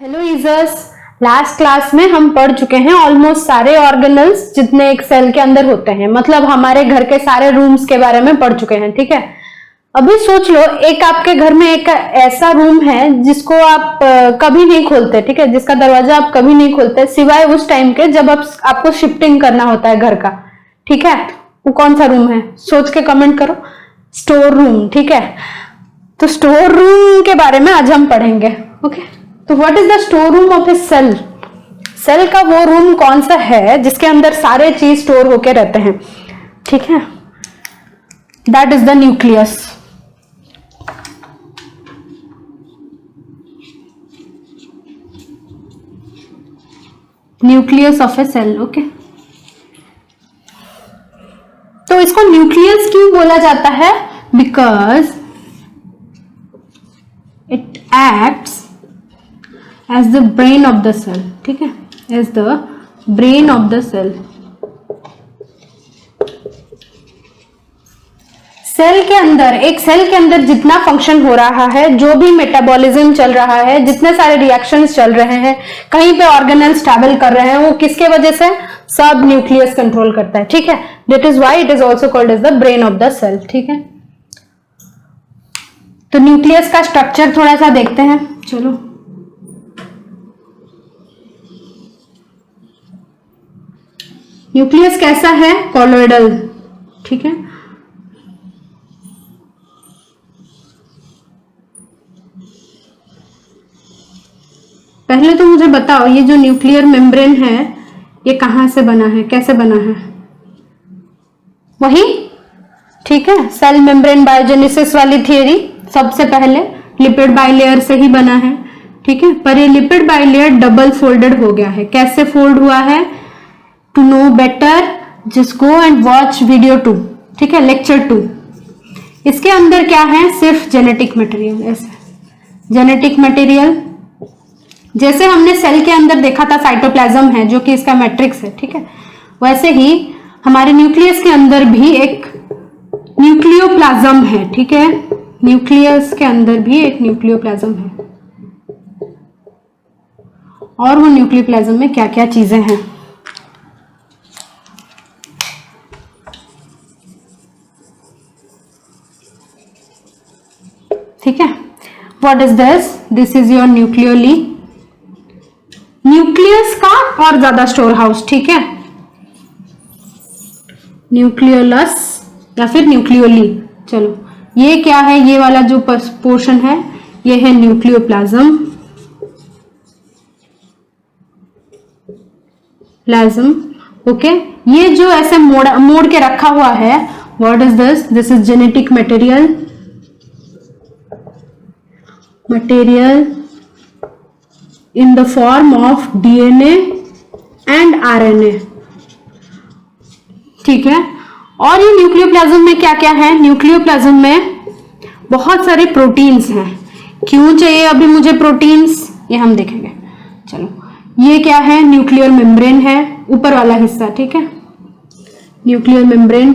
Hello users, last class में हम पढ़ चुके हैं ऑलमोस्ट सारे ऑर्गेनल्स जितने एक सेल के अंदर होते हैं, मतलब हमारे घर के सारे रूम्स के बारे में पढ़ चुके हैं। ठीक है, अभी सोच लो एक आपके घर में एक ऐसा रूम है जिसको आप कभी नहीं खोलते, ठीक है, जिसका दरवाजा आप कभी नहीं खोलते सिवाय उस टाइम के जब आपको शिफ्टिंग करना होता है घर का। ठीक है, वो कौन सा रूम है सोच के कमेंट करो। Store room. ठीक है, तो स्टोर रूम के बारे में आज हम पढ़ेंगे। ओके, तो what is the store room of a cell? Cell का वो रूम कौन सा है जिसके अंदर सारे चीज स्टोर होके रहते हैं? ठीक है, that is the nucleus. Nucleus of a cell. Okay, तो इसको न्यूक्लियस क्यों बोला जाता है? Because it acts as the brain of the cell. ठीक है, as the brain of the cell. Cell के अंदर, एक सेल के अंदर जितना फंक्शन हो रहा है, जो भी मेटाबॉलिज्म चल रहा है, जितने सारे रिएक्शंस चल रहे हैं, कहीं पे ऑर्गेनल्स ट्रैवल कर रहे हैं, वो किसके वजह से? सब न्यूक्लियस कंट्रोल करता है। ठीक है, that is why it is also called as the brain of the cell. ठीक है, तो न्यूक्लियस का स्ट्रक्चर थोड़ा सा देखते हैं। चलो, न्यूक्लियस कैसा है? कॉलोइडल। ठीक है, पहले तो मुझे बताओ ये जो न्यूक्लियर मेम्ब्रेन है ये कहां से बना है, कैसे बना है? वही, ठीक है, सेल मेम्ब्रेन बायोजेनेसिस वाली थियरी, सबसे पहले लिपिड बाइलेयर से ही बना है। ठीक है, पर ये लिपिड बाइलेयर डबल फोल्डेड हो गया है। कैसे फोल्ड हुआ है? To know better just go and watch video 2। ठीक है, लेक्चर 2। इसके अंदर क्या है? सिर्फ जेनेटिक मटेरियल। ऐसे जेनेटिक मटेरियल, जैसे हमने सेल के अंदर देखा था साइटोप्लाज्म है जो कि इसका मैट्रिक्स है। ठीक है, वैसे ही हमारे न्यूक्लियस के अंदर भी एक न्यूक्लियोप्लाज्म है। ठीक है, न्यूक्लियस के अंदर भी एक न्यूक्लियोप्लाज्म है। और वो न्यूक्लियोप्लाज्म में क्या क्या चीजें हैं? ठीक है, what is this? This is your nucleoli. Nucleus का और ज्यादा स्टोर हाउस। ठीक है, न्यूक्लियोलस या फिर न्यूक्लियोली। चलो, ये क्या है? ये वाला जो पोर्शन है ये है न्यूक्लियोप्लाज्म। ओके, ये जो ऐसे मोड़ के रखा हुआ है, what is this? This is genetic material. In the form of DNA and RNA। ठीक है, और ये न्यूक्लियोप्लाज्म में क्या क्या है? न्यूक्लियोप्लाज्म में बहुत सारे प्रोटीन्स हैं। क्यों चाहिए अभी मुझे प्रोटीन्स, ये हम देखेंगे। चलो, ये क्या है? न्यूक्लियर मेम्ब्रेन है, ऊपर वाला हिस्सा। ठीक है, न्यूक्लियर मेम्ब्रेन।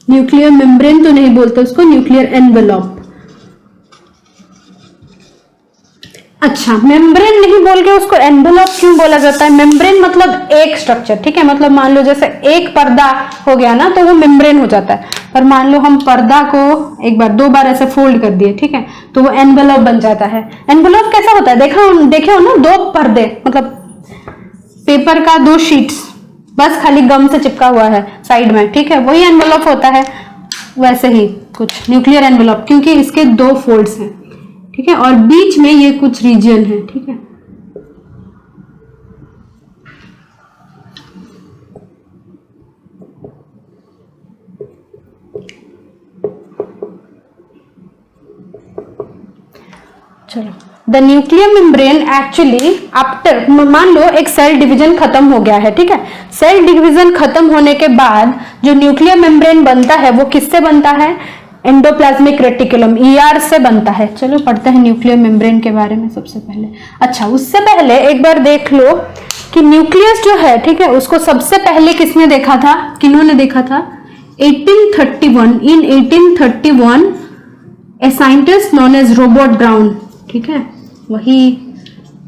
न्यूक्लियर मेम्ब्रेन तो नहीं बोलते उसको, न्यूक्लियर एनवेलप। अच्छा, मेम्ब्रेन नहीं बोल के उसको एनवेलप क्यों बोला जाता है? मेम्ब्रेन मतलब एक स्ट्रक्चर। ठीक है, मतलब मान लो जैसे एक पर्दा हो गया ना तो वो मेम्ब्रेन हो जाता है, पर मान लो हम पर्दा को एक बार, दो बार ऐसे फोल्ड कर दिए, ठीक है, तो वो एनवेलप बन जाता है। एनवेलप कैसा होता है? देखे हो ना, दो पर्दे, मतलब पेपर का दो शीट्स, बस खाली गम से चिपका हुआ है साइड में। ठीक है, वही एनवेलप होता है। वैसे ही कुछ न्यूक्लियर एनवेलप, क्योंकि इसके दो फोल्ड्स हैं। ठीक है, और बीच में ये कुछ रीजन है। ठीक है, चलो, the nuclear membrane actually after, मान लो एक सेल डिवीजन खत्म हो गया है। ठीक है, सेल डिवीजन खत्म होने के बाद जो न्यूक्लियर मेम्ब्रेन बनता है वो किससे बनता है? एंडोप्लाज्मिक रेटिकुलम, ER से बनता है। चलो पढ़ते हैं न्यूक्लियर मेम्ब्रेन के बारे में सबसे पहले। अच्छा, उससे पहले एक बार देख लो कि न्यूक्लियस जो है, ठीक है, उसको सबसे पहले किसने देखा था? किन्होंने देखा था? 1831 in 1831 a scientist known as Robert Brown, ठीक है, वही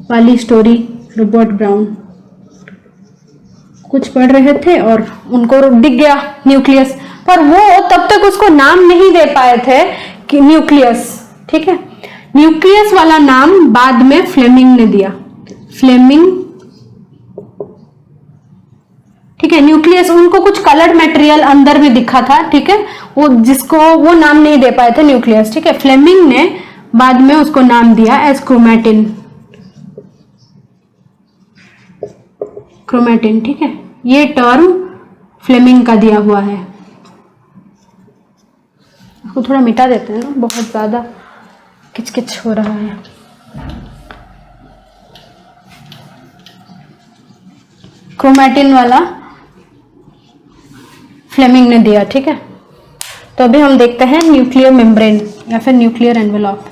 वाली स्टोरी। रॉबर्ट ब्राउन कुछ पढ़ रहे थे और उनको दिख गया न्यूक्लियस, पर वो तब तक उसको नाम नहीं दे पाए थे कि न्यूक्लियस, ठीक है। न्यूक्लियस वाला नाम बाद में फ्लेमिंग ने दिया, फ्लेमिंग, ठीक है। न्यूक्लियस, उनको कुछ कलर्ड मटेरियल अंदर भी दिखा था, ठीक है, वो जिसको वो नाम नहीं दे पाए थे न्यूक्लियस, ठीक है। फ्लेमिंग ने बाद में उसको नाम दिया एज क्रोमैटिन, क्रोमैटिन, ठीक है। ये टर्म फ्लेमिंग का दिया हुआ है। इसको थोड़ा मिटा देते हैं ना, बहुत ज्यादा किचकिच हो रहा है। क्रोमैटिन वाला फ्लेमिंग ने दिया, ठीक है। तो अभी हम देखते हैं न्यूक्लियर मेम्ब्रेन या फिर न्यूक्लियर एनवेलप।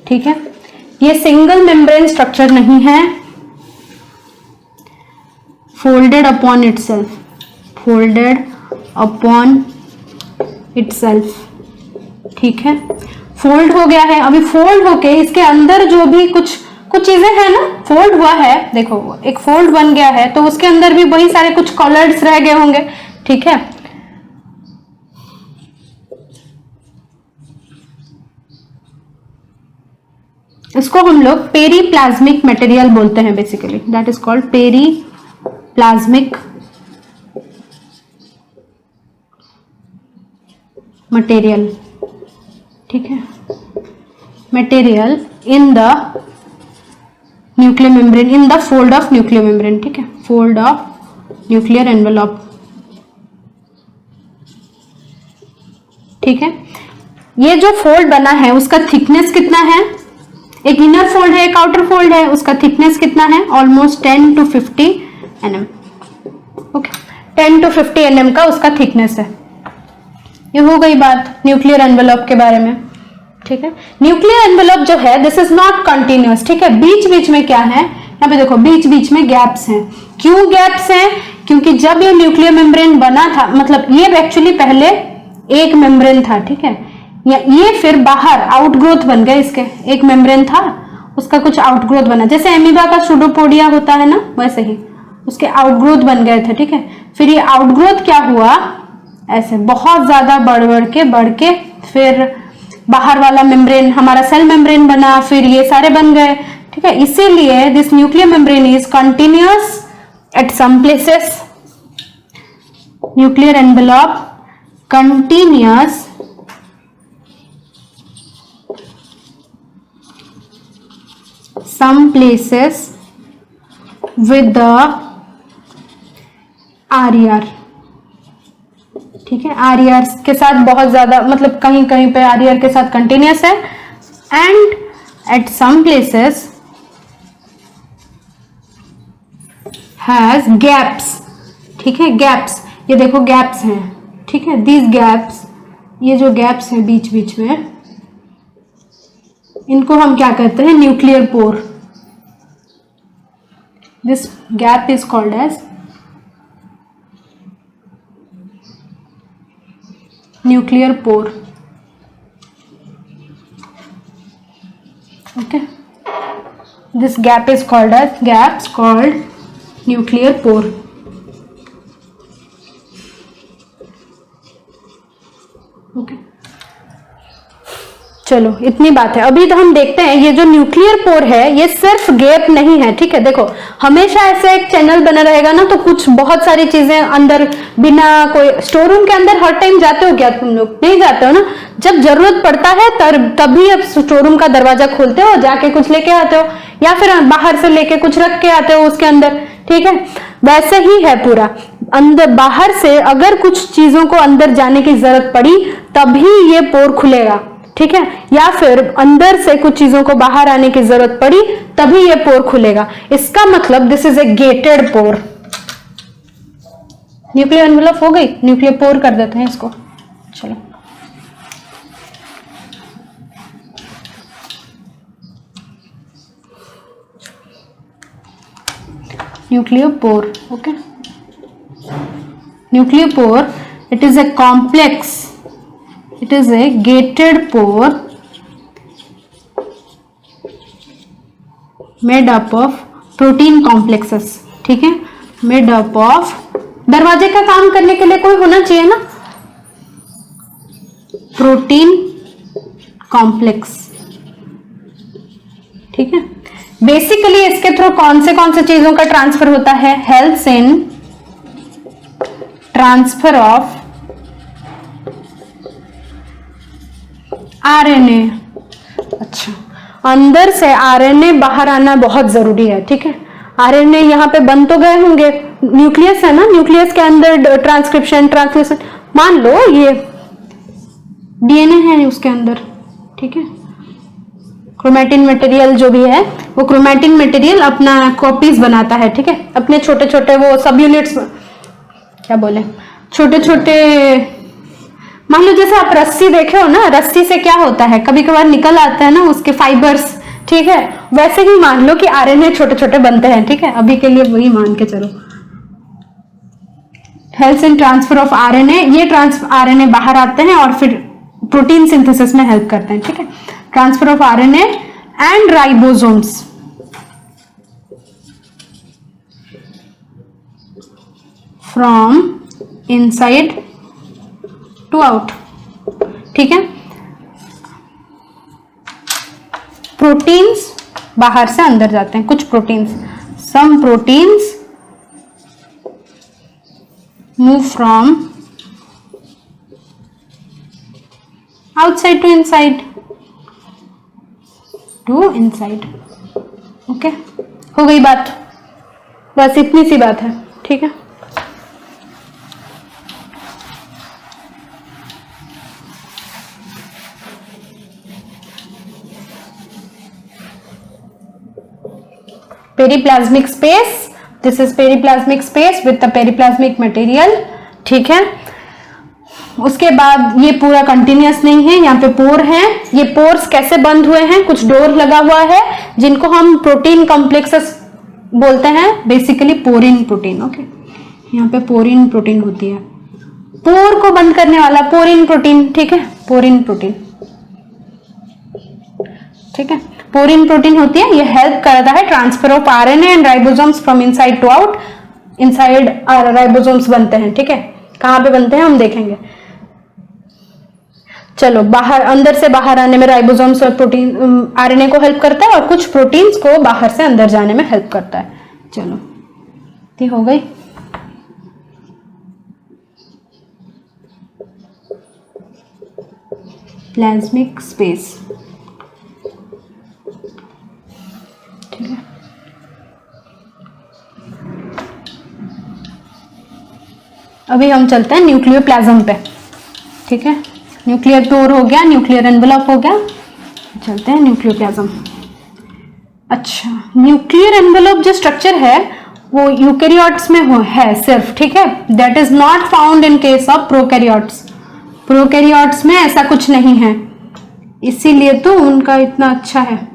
ठीक है, ये सिंगल मेम्ब्रेन स्ट्रक्चर नहीं है, folded upon itself, folded upon itself, ठीक है। फोल्ड हो गया है, अभी फोल्ड होके इसके अंदर जो भी कुछ चीजें हैं ना, फोल्ड हुआ है, देखो एक फोल्ड बन गया है, तो उसके अंदर भी वही सारे कुछ कॉलर्स रह गए होंगे, ठीक है। इसको हम लोग पेरीप्लाज्मिक मटेरियल बोलते हैं basically, that is called periplasmic material, ठीक है। Material in the nuclear membrane, in the fold of nuclear membrane, ठीक है, फोल्ड ऑफ न्यूक्लियर एनवेलप, ठीक है। ये जो फोल्ड बना है उसका थिकनेस कितना है, एक इनर फोल्ड है एक आउटर फोल्ड है, उसका थिकनेस कितना है, almost 10 to 50 nm, okay, 10 to 50 nm का उसका थिकनेस है। ये हो गई बात न्यूक्लियर एनवेलप के बारे में, ठीक है। न्यूक्लियर एनवेलप जो है दिस इज नॉट कंटिन्यूअस, ठीक है। बीच बीच में क्या है, यहाँ पे देखो बीच बीच में गैप्स हैं। क्यों गैप्स हैं, क्योंकि जब ये न्यूक्लियर मेम्ब्रेन बना था, मतलब ये एक्चुअली पहले एक मेम्ब्रेन था, ठीक है, ये फिर बाहर आउटग्रोथ बन गए, इसके एक मेम्ब्रेन था उसका कुछ आउटग्रोथ बना, जैसे एमीबा का सूडोपोडिया होता है ना, वैसे ही उसके आउटग्रोथ बन गए थे, ठीक है। फिर ये आउटग्रोथ क्या हुआ, ऐसे बहुत ज्यादा बढ़ के फिर बाहर वाला मेम्ब्रेन हमारा सेल मेम्ब्रेन बना, फिर ये सारे बन गए, ठीक है। इसीलिए this nuclear membrane is continuous at some places, nuclear envelope continuous some places with the RER, ठीक है। RER के साथ बहुत ज्यादा, मतलब कहीं कहीं पे RER के साथ कंटिन्यूअस है, and at some places has gaps, ठीक है। गैप्स, ये देखो गैप्स हैं, ठीक है। दीज गैप्स, ये जो गैप्स हैं बीच बीच में, इनको हम क्या कहते हैं, nuclear pore. This gap is called as nuclear pore, okay. This gap is called as gaps called nuclear pore, okay. चलो इतनी बात है। अभी तो हम देखते हैं ये जो न्यूक्लियर पोर है ये सिर्फ गैप नहीं है, ठीक है। देखो हमेशा ऐसे एक चैनल बना रहेगा ना, तो कुछ बहुत सारी चीजें अंदर, बिना कोई स्टोर रूम के अंदर हर टाइम जाते हो क्या तुम लोग, नहीं जाते हो ना। जब जरूरत पड़ता है तभी अब स्टोर रूम का दरवाजा खोलते हो, जाके कुछ लेके आते हो, या फिर बाहर से लेके कुछ रख के आते हो उसके अंदर, ठीक है। वैसे ही है पूरा, अंदर बाहर से अगर कुछ चीजों को अंदर जाने की जरूरत पड़ी तभी ये पोर खुलेगा, ठीक है, या फिर अंदर से कुछ चीजों को बाहर आने की जरूरत पड़ी तभी ये पोर खुलेगा। इसका मतलब this is a gated pore. Nuclear envelope हो गई, न्यूक्लियर पोर कर देते हैं इसको। चलो nucleopore, okay. Nucleopore, it is a complex, it is a gated pore made up of protein complexes, ठीक है, made up of, दरवाजे का काम करने के लिए कोई होना चाहिए ना, प्रोटीन कॉम्प्लेक्स, ठीक है। बेसिकली इसके थ्रू कौन से चीजों का ट्रांसफर होता है, helps in transfer of RNA. अच्छा, अंदर से आरएनए बाहर आना बहुत जरूरी है, ठीक है। आरएनए यहाँ पे बन तो गए होंगे, न्यूक्लियस है ना, न्यूक्लियस के अंदर ट्रांसक्रिप्शन ट्रांसलेशन, मान लो ये डीएनए है उसके अंदर, ठीक है। क्रोमैटिन मटेरियल जो भी है वो क्रोमैटिन मटेरियल अपना कॉपीज बनाता है, ठीक है, अपने छोटे छोटे वो सब यूनिट्स, क्या बोले, छोटे छोटे, मान लो जैसे आप रस्सी देखे हो ना, रस्सी से क्या होता है, कभी कभार निकल आता है ना उसके फाइबर्स, ठीक है, वैसे ही मान लो कि आरएनए छोटे छोटे बनते हैं, ठीक है, अभी के लिए वही मान के चलो। Helps in transfer of RNA, ये आरएनए बाहर आते हैं और फिर प्रोटीन सिंथेसिस में हेल्प करते हैं, ठीक है। Transfer of RNA and ribosomes from inside to out, ठीक है। प्रोटीन्स बाहर से अंदर जाते हैं, कुछ proteins, some proteins move from outside to inside, okay. हो गई बात, बस इतनी सी बात है, ठीक है। Periplasmic space, this is periplasmic space with the periplasmic material, ठीक है। उसके बाद ये पूरा कंटिन्यूअस नहीं है, यहाँ पे पोर हैं, ये पोर्स कैसे बंद हुए हैं, कुछ डोर लगा हुआ है जिनको हम प्रोटीन कॉम्प्लेक्सेस बोलते हैं, बेसिकली पोरिन प्रोटीन, ओके। यहाँ पे पोरिन प्रोटीन होती है, पोर को बंद करने वाला पोरिन प्रोटीन, ठीक है, पोरिन प्रोटीन, ठीक है, पोरिन प्रोटीन होती है, ये हेल्प करता है transfer of RNA and ribosomes from inside to out, inside ribosomes बनते हैं, ठीक है। कहां पे बनते हैं हम देखेंगे, चलो। बाहर, अंदर से बाहर आने में राइबोसोम्स और प्रोटीन आरएनए को हेल्प करता है और कुछ प्रोटीन्स को बाहर से अंदर जाने में हेल्प करता है, चलो ये हो गई। प्लाज्मिक स्पेस, ठीक है। अभी हम चलते हैं न्यूक्लियोप्लाज्म पे, ठीक है। न्यूक्लियर पोर हो गया, न्यूक्लियर एनवेलप हो गया, चलते हैं न्यूक्लियोप्लाज्म। अच्छा, न्यूक्लियर एनवेलप जो स्ट्रक्चर है वो यूकैरियोट्स में है सिर्फ, ठीक है, that is not found in case of prokaryotes. Prokaryotes में ऐसा कुछ नहीं है, इसीलिए तो उनका इतना अच्छा है,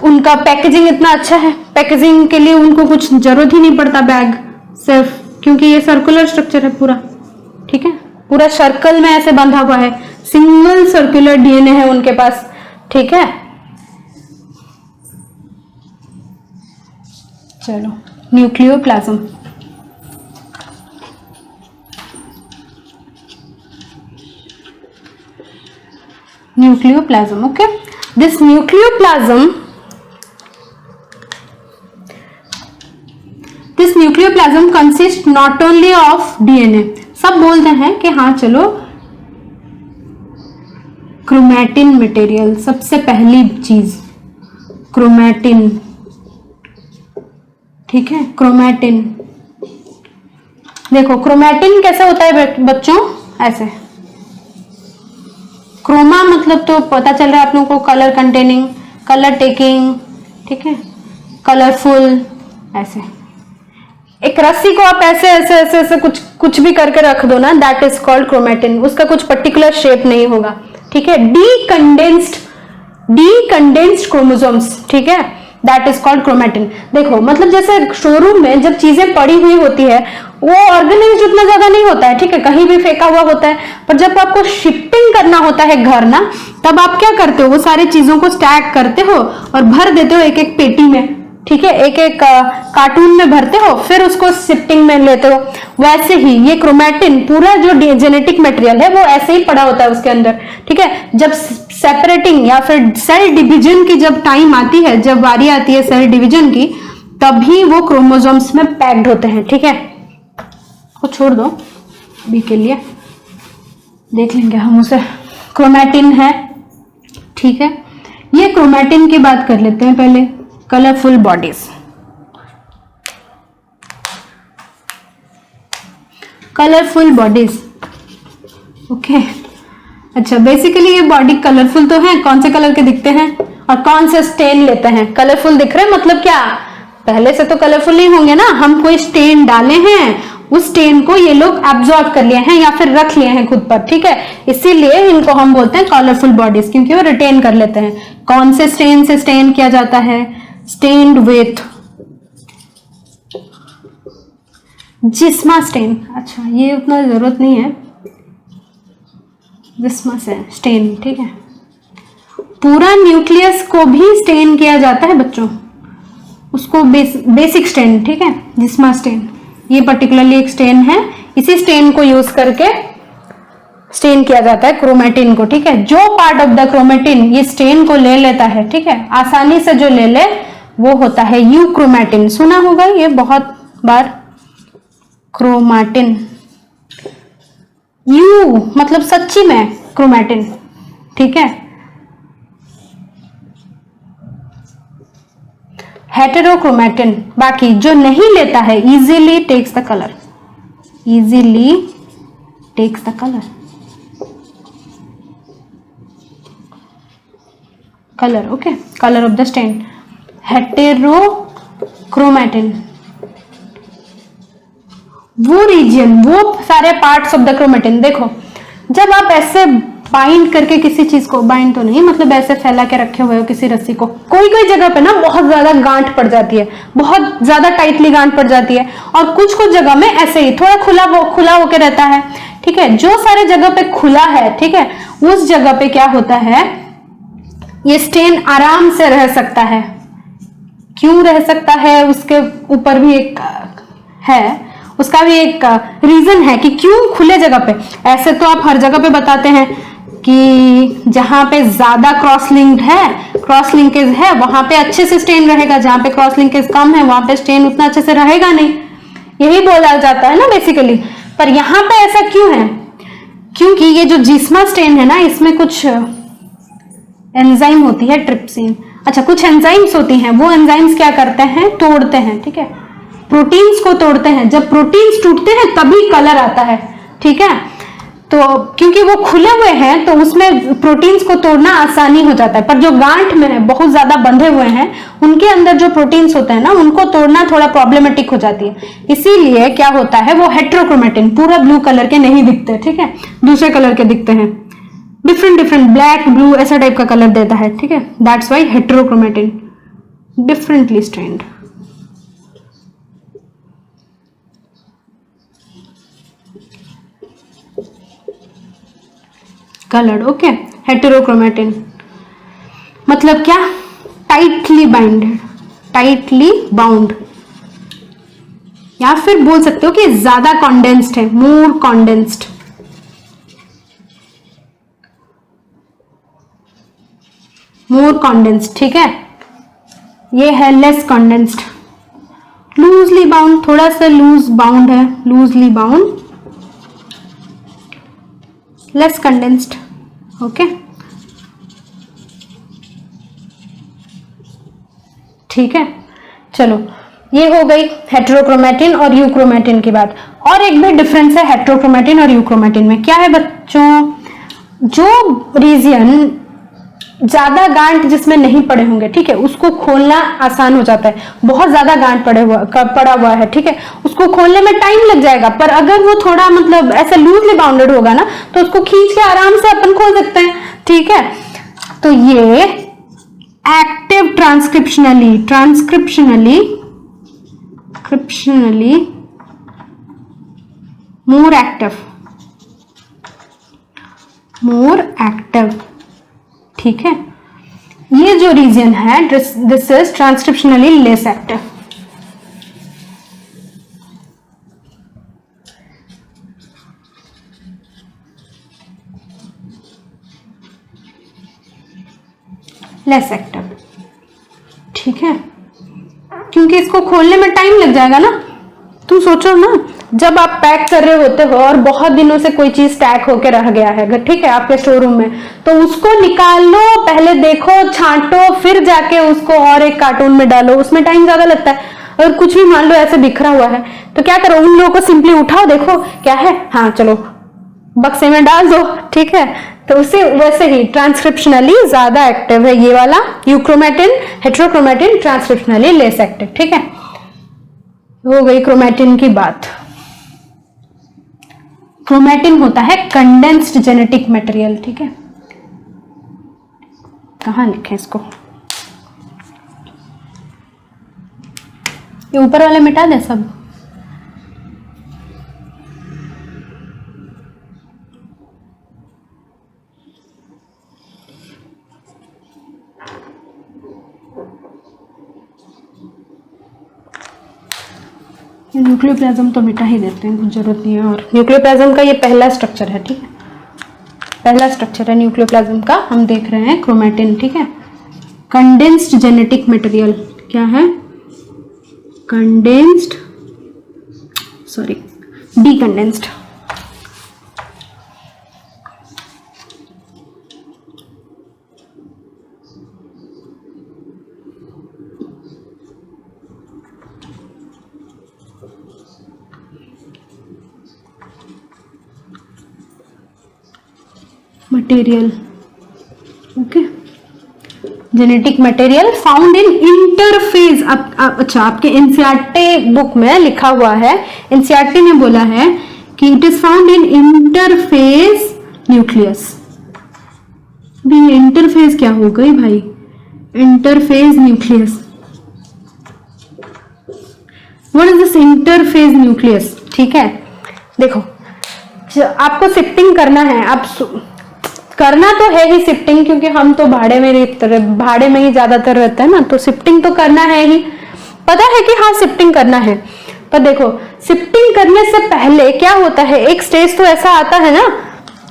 उनका पैकेजिंग इतना अच्छा है, पैकेजिंग के लिए उनको कुछ जरूरत ही नहीं पड़ता बैग, सिर्फ क्योंकि ये सर्कुलर स्ट्रक्चर है पूरा, ठीक है, पूरा सर्कल में ऐसे बंधा हुआ है, सिंगल सर्कुलर डीएनए है उनके पास, ठीक है। चलो, nucleoplasm, nucleoplasm, okay. This nucleoplasm consist not only of DNA, सब बोलते हैं कि हाँ चलो क्रोमैटिन मटेरियल, सबसे पहली चीज क्रोमैटिन, ठीक है, क्रोमैटिन। देखो क्रोमैटिन कैसे होता है बच्चों, ऐसे, क्रोमा मतलब तो पता चल रहा है आप लोगों को, कलर कंटेनिंग, कलर टेकिंग, ठीक है, कलरफुल, ऐसे। एक रस्सी को आप ऐसे ऐसे ऐसे ऐसे कुछ भी करके रख दो ना, दैट इज कॉल्ड क्रोमैटिन, उसका कुछ पर्टिकुलर शेप नहीं होगा, ठीक है। डीकंडेंस्ड क्रोमोसोम्स, ठीक है, दैट इज कॉल्ड क्रोमैटिन। देखो मतलब जैसे शोरूम में जब चीजें पड़ी हुई होती है वो ऑर्गेनाइज्ड उतना ज्यादा नहीं होता है, ठीक है, कहीं भी फेंका हुआ होता है, पर जब आपको शिफ्टिंग करना होता है घर ना, तब आप क्या करते हो, वो सारी चीजों को स्टैक करते हो और भर देते हो एक एक पेटी में, ठीक है, एक एक कार्टून में भरते हो, फिर उसको शिफ्टिंग में लेते हो। वैसे ही ये क्रोमैटिन पूरा जो जेनेटिक मटेरियल है वो ऐसे ही पड़ा होता है उसके अंदर, ठीक है। जब सेपरेटिंग या फिर सेल डिवीजन की जब टाइम आती है, जब बारी आती है सेल डिवीजन की, तभी वो क्रोमोसोम्स में पैक्ड होते हैं, ठीक है। को छोड़ दो अभी के लिए, देख लेंगे हम उसे। क्रोमैटिन है, ठीक है। ये क्रोमैटिन की बात कर लेते हैं पहले। Colourful bodies, colourful bodies, okay. अच्छा, बेसिकली ये बॉडी कलरफुल तो है, कौन से कलर के दिखते हैं और कौन से स्टेन लेते हैं। कलरफुल दिख रहे हैं मतलब क्या, पहले से तो कलरफुल नहीं होंगे ना, हम कोई स्टेन डाले हैं, उस स्टेन को ये लोग एब्जॉर्ब कर लिए हैं या फिर रख लिए हैं खुद पर, ठीक है। इसीलिए इनको हम बोलते हैं कलरफुल बॉडीज, क्योंकि वो रिटेन कर लेते हैं। कौन से स्टेन से स्टेन किया जाता है, स्टेन्ड विथ जिस्मा स्टेन। अच्छा, ये उतना जरूरत नहीं है, जिस्मा से स्टेन, ठीक है। पूरा न्यूक्लियस को भी स्टेन किया जाता है बच्चों, उसको बेसिक स्टेन, ठीक है, जिस्मा स्टेन। ये पर्टिकुलरली एक स्टेन है, इसी स्टेन को यूज करके स्टेन किया जाता है क्रोमैटिन को, ठीक है। जो पार्ट ऑफ द क्रोमैटिन ये स्टेन को ले लेता है, ठीक है, आसानी से जो ले ले वो होता है यूक्रोमैटिन। सुना होगा ये बहुत बार, क्रोमैटिन, यू मतलब सच्ची में क्रोमैटिन, ठीक है। हेटेरोक्रोमैटिन बाकी जो नहीं लेता है, easily takes the colour, easily takes the colour, colour, okay, colour of the stain. Heterochromatin वो रीजन, वो सारे पार्ट्स ऑफ द क्रोमैटिन। देखो जब आप ऐसे बाइंड करके किसी चीज को, बाइंड तो नहीं मतलब ऐसे फैला के रखे हुए हो किसी रस्सी को, कोई कोई जगह पे ना बहुत ज्यादा गांठ पड़ जाती है, बहुत ज्यादा टाइटली गांठ पड़ जाती है, और कुछ कुछ जगह में ऐसे ही थोड़ा खुला होके रहता है, ठीक है। जो सारे जगह पे खुला है, ठीक है, उस जगह पे क्या होता है, ये स्टेन आराम से रह सकता है। क्यों रह सकता है, उसके ऊपर भी एक है, उसका भी एक रीजन है कि क्यों खुले जगह पे। ऐसे तो आप हर जगह पे बताते हैं कि जहां पे ज्यादा क्रॉस लिंक्ड है, क्रॉस लिंकेज है, वहां पे अच्छे से स्टेन रहेगा, जहां पे क्रॉस लिंकेज कम है वहां पे स्टेन उतना अच्छे से रहेगा नहीं, यही बोला जाता है ना बेसिकली। पर यहाँ पे ऐसा क्यों है, क्योंकि ये जो जिस्मा स्टेन है ना, इसमें कुछ एंजाइम होती है, ट्रिप्सिन, अच्छा कुछ एंजाइम्स होती हैं, वो एंजाइम्स क्या करते हैं, तोड़ते हैं, ठीक है, प्रोटीन्स को तोड़ते हैं। जब प्रोटीन्स टूटते हैं तभी कलर आता है, ठीक है। तो क्योंकि वो खुले हुए हैं तो उसमें प्रोटीन्स को तोड़ना आसानी हो जाता है, पर जो गांठ में है, बहुत ज्यादा बंधे हुए हैं, उनके अंदर जो प्रोटीन्स होते हैं ना, उनको तोड़ना थोड़ा प्रॉब्लमेटिक हो जाती है। इसीलिए क्या होता है, वो हेटेरोक्रोमैटिन पूरा ब्लू कलर के नहीं दिखते, ठीक है, दूसरे कलर के दिखते हैं, डिफरेंट डिफरेंट ब्लैक ब्लू ऐसा टाइप का कलर देता है, ठीक है। That's why heterochromatin, differently strained. Coloured, okay. Heterochromatin मतलब क्या, टाइटली बाइंडेड, टाइटली बाउंड, या फिर बोल सकते हो कि ज्यादा कॉन्डेंस्ड है, मोर कॉन्डेंस्ड, मोर कॉन्डेंस्ड, ठीक है। ये है लेस कॉन्डेंस्ड, लूजली बाउंड, थोड़ा सा लूज बाउंड है, loosely bound, less condensed, okay, ठीक है। चलो ये हो गई हेटेरोक्रोमैटिन और यूक्रोमैटिन की बात। और एक भी डिफरेंस है हेटेरोक्रोमैटिन और यूक्रोमैटिन में, क्या है बच्चों, जो रीजन ज्यादा गांठ जिसमें नहीं पड़े होंगे, ठीक है, उसको खोलना आसान हो जाता है। बहुत ज्यादा गांठ पड़ा हुआ है, ठीक है, उसको खोलने में टाइम लग जाएगा, पर अगर वो थोड़ा मतलब ऐसा लूजली बाउंडेड होगा ना, तो उसको खींच के आराम से अपन खोल सकते हैं, ठीक है। तो ये एक्टिव ट्रांसक्रिप्शनली मोर एक्टिव, ठीक है। ये जो रीजन है this is transcriptionally less active. Less active, ठीक है, क्योंकि इसको खोलने में टाइम लग जाएगा ना। तुम सोचो ना, जब आप पैक कर रहे होते हो और बहुत दिनों से कोई चीज पैक होके रह गया है, ठीक है, आपके स्टोर रूम में, तो उसको निकालो, पहले देखो, छांटो, फिर जाके उसको और एक कार्टून में डालो, उसमें टाइम ज्यादा लगता है। और कुछ भी मान लो ऐसे बिखरा हुआ है, तो क्या करो, उन लोगों को सिंपली उठाओ, देखो क्या है, हाँ चलो बक्से में डाल दो, ठीक है। तो उसे वैसे ही ट्रांसक्रिप्शनली ज्यादा एक्टिव है ये वाला euchromatin, heterochromatin transcriptionally less active, ठीक है। हो गई क्रोमेटिन की बात। क्रोमेटिन होता है कंडेंस्ड जेनेटिक मटेरियल, ठीक है। कहां लिखे इसको, ये ऊपर वाले मिटा दे सब। न्यूक्लियोप्लाज्म तो मिटा ही देते हैं, कुछ जरूरत नहीं है। और न्यूक्लियोप्लाज्म का ये पहला स्ट्रक्चर है, ठीक है, पहला स्ट्रक्चर है न्यूक्लियोप्लाज्म का। हम देख रहे हैं क्रोमेटिन, ठीक है। कंडेंस्ड जेनेटिक मटेरियल क्या है, condensed, sorry decondensed, material, okay, genetic material found in interphase. अच्छा, आपके एनसीईआरटी बुक में लिखा हुआ है, एनसीईआरटी ने बोला है कि it is found in interphase nucleus. भी इंटरफेज क्या हो गई भाई, interphase nucleus, what is this interphase nucleus, ठीक है। देखो, आपको शिफ्टिंग करना है, आप करना तो है ही शिफ्टिंग, क्योंकि हम तो भाड़े में ही ज्यादातर रहते हैं ना, तो शिफ्टिंग तो करना है ही, पता है कि हाँ शिफ्टिंग करना है। पर देखो, शिफ्टिंग करने से पहले क्या होता है, एक स्टेज तो ऐसा आता है ना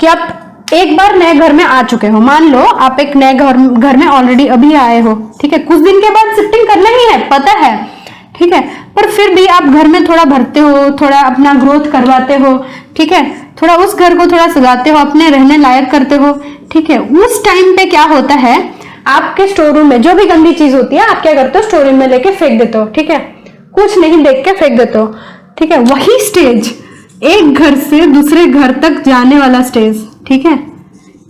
कि आप एक बार नए घर में आ चुके हो, मान लो आप एक नए घर में ऑलरेडी अभी आए हो, ठीक है, कुछ दिन के बाद शिफ्टिंग करना ही है, पता है, ठीक है, पर फिर भी आप घर में थोड़ा भरते हो, थोड़ा अपना ग्रोथ करवाते हो, ठीक है, थोड़ा उस घर को थोड़ा सजाते हो, अपने रहने लायक करते हो, ठीक है। उस टाइम पे क्या होता है, आपके स्टोर रूम में जो भी गंदी चीज होती है, आप क्या करते हो, स्टोर रूम में लेके फेंक देते हो, ठीक है, कुछ नहीं देख के फेंक देते हो, ठीक है। वही स्टेज, एक घर से दूसरे घर तक जाने वाला स्टेज, ठीक है,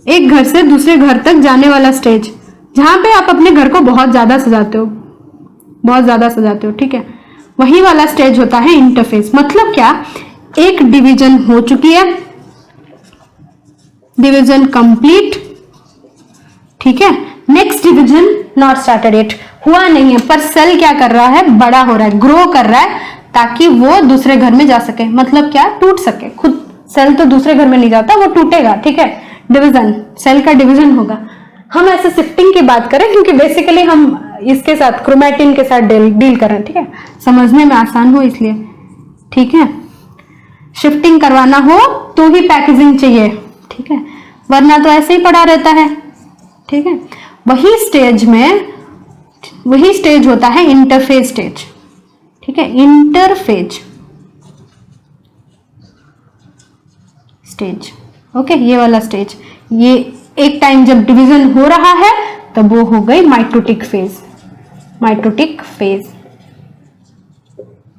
एक घर से दूसरे घर तक जाने वाला स्टेज, जहां पे आप अपने घर को बहुत ज्यादा सजाते हो, बहुत ज्यादा सजाते हो, ठीक है, वही वाला स्टेज होता है इंटरफेस। मतलब क्या, एक डिवीजन हो चुकी है, डिवीजन कंप्लीट, ठीक है, next division not started it, हुआ नहीं है, पर सेल क्या कर रहा है, बड़ा हो रहा है, ग्रो कर रहा है, ताकि वो दूसरे घर में जा सके। मतलब क्या, टूट सके, खुद सेल तो दूसरे घर में नहीं जाता, वो टूटेगा, ठीक है, डिवीजन, सेल का डिवीजन होगा। हम ऐसे शिफ्टिंग की बात करें, क्योंकि बेसिकली हम इसके साथ क्रोमेटिन के साथ डील कर रहे हैं, ठीक है, समझने में आसान हो इसलिए, ठीक है। शिफ्टिंग करवाना हो तो ही पैकेजिंग चाहिए, ठीक है, वरना तो ऐसे ही पड़ा रहता है, ठीक है। वही स्टेज होता है इंटरफेज स्टेज, ठीक है, इंटरफेज स्टेज, ओके, ये वाला स्टेज, ये एक टाइम जब डिवीजन हो रहा है तब वो हो गई माइटोटिक फेज, माइटोटिक फेज,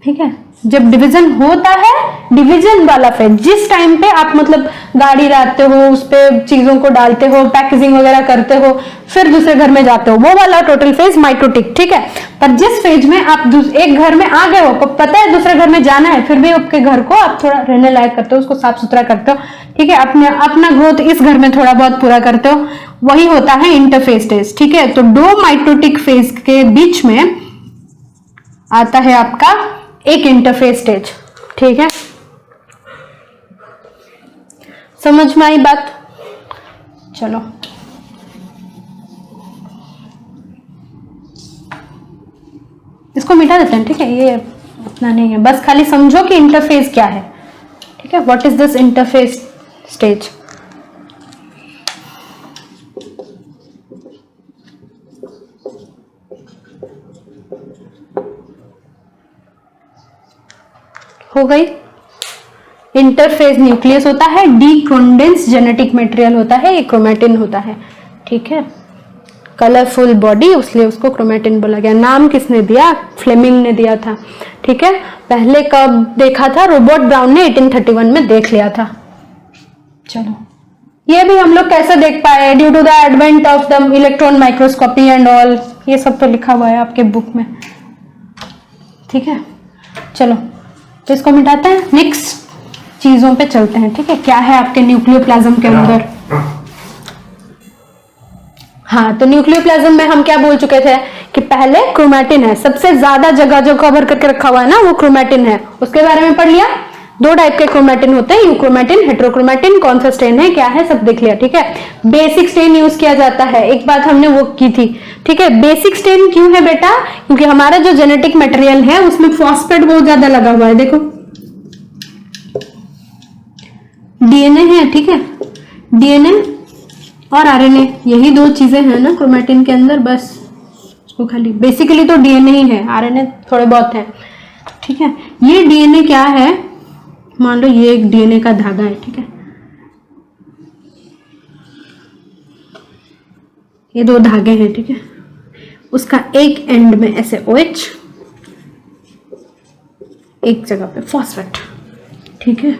ठीक है। जब डिवीजन होता है, डिवीजन वाला फेज, जिस टाइम पे आप मतलब गाड़ी लाते हो, उस पे चीजों को डालते हो, पैकेजिंग वगैरह करते हो, फिर दूसरे घर में जाते हो, वो वाला टोटल फेज माइटोटिक, ठीक है। पर जिस फेज में आप एक घर में आ गए हो, पता है दूसरे घर में जाना है, फिर भी आपके घर को आप थोड़ा रहने लायक करते हो, उसको साफ सुथरा करते हो, ठीक है, अपना ग्रोथ इस घर में थोड़ा बहुत पूरा करते हो, वही होता है इंटरफेज स्टेज, ठीक है। तो दो माइटोटिक फेज के बीच में आता है आपका एक इंटरफेज स्टेज, ठीक है। समझ में आई बात? चलो इसको मिटा देते हैं, ठीक है, ये उतना नहीं है, बस खाली समझो कि इंटरफेज क्या है, ठीक है। What is this interphase stage? हो गई। इंटरफेज न्यूक्लियस होता है, डीकंडेंस जेनेटिक मटेरियल होता है, ये क्रोमैटिन होता है, ठीक है। कलरफुल बॉडी, इसलिए उसको क्रोमैटिन बोला गया। नाम किसने दिया? फ्लेमिंग ने दिया था, ठीक है। पहले कब देखा था? रॉबर्ट ब्राउन ने 1831 में देख लिया था। चलो ये भी हम लोग कैसे देख पाए? Due to the advent of the electron microscopy and all, ये सब तो लिखा हुआ है आपके बुक में, ठीक है। चलो तो इसको मिटाते हैं, नेक्स्ट चीजों पे चलते हैं, ठीक है। क्या है आपके न्यूक्लियोप्लाज्म के अंदर? हाँ, तो न्यूक्लियोप्लाज्म में हम क्या बोल चुके थे कि पहले क्रोमैटिन है, सबसे ज्यादा जगह जो कवर करके रखा हुआ है ना, वो क्रोमैटिन है। उसके बारे में पढ़ लिया। दो टाइप के क्रोमैटिन होते हैं, यूक्रोमैटिन, हेटेरोक्रोमैटिन, कौन सा स्ट्रेन है, क्या है, सब देख लिया, ठीक है। बेसिक स्ट्रेन यूज किया जाता है, एक बात हमने वो की थी, ठीक है। बेसिक स्ट्रेन क्यों है बेटा? क्योंकि हमारा जो जेनेटिक मटेरियल है उसमें फॉस्फेट बहुत ज्यादा लगा हुआ है, देखो डीएनए है, ठीक है, डीएनए और आरएनए, यही दो चीजें हैं ना क्रोमैटिन के अंदर, बस उसको खाली बेसिकली तो डीएनए ही है, आरएनए थोड़े बहुत है, ठीक है। ये डीएनए क्या है? मान लो ये एक डीएनए का धागा है, ठीक है, ये दो धागे हैं, ठीक है। उसका एक एंड में ऐसे OH, एक जगह पे फॉस्फेट, ठीक है।